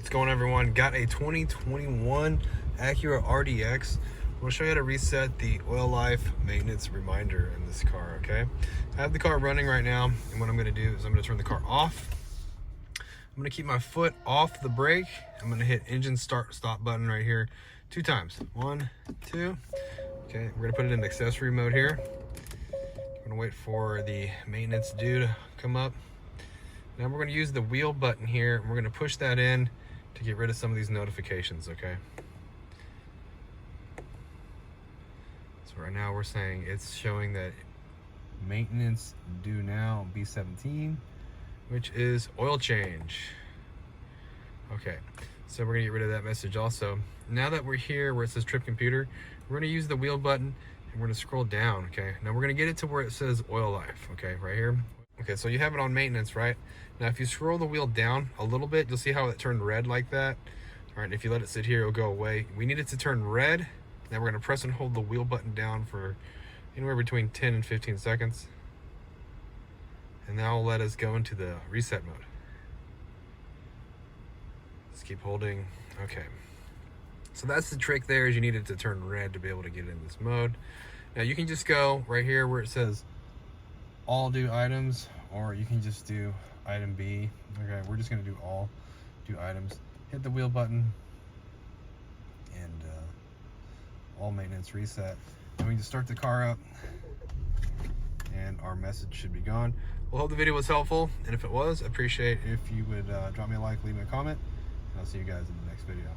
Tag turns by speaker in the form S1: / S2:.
S1: What's going on, everyone? Got a 2021 Acura RDX. We'll show you how to reset the oil life maintenance reminder in this car, okay? I have the car running right now, and what I'm gonna do is I'm gonna turn the car off. I'm gonna keep my foot off the brake. I'm gonna hit engine stop button right here 2 times. 1, 2. Okay, we're gonna put it in accessory mode here. I'm gonna wait for the maintenance due to come up. Now we're gonna use the wheel button here, and we're gonna push that in to get rid of some of these notifications, okay? So right now we're saying it's showing that maintenance due now B17, which is oil change. Okay, so we're gonna get rid of that message also. Now that we're here where it says trip computer, we're gonna use the wheel button and we're gonna scroll down, okay? Now we're gonna get it to where it says oil life, okay, right here. Okay, so you have it on maintenance, right? Now if you scroll the wheel down a little bit, you'll see how it turned red like that. All right, and if you let it sit here, it'll go away. We need it to turn red. Now we're gonna press and hold the wheel button down for anywhere between 10 and 15 seconds. And now it'll let us go into the reset mode. Just keep holding, okay. So that's the trick there, is you need it to turn red to be able to get in this mode. Now you can just go right here where it says all due items, or you can just do item B. Okay, we're just gonna do all due items. Hit the wheel button and all maintenance reset. And we can just start the car up and our message should be gone. Well, hope the video was helpful, and if it was, I appreciate if you would drop me a like, leave me a comment, and I'll see you guys in the next video.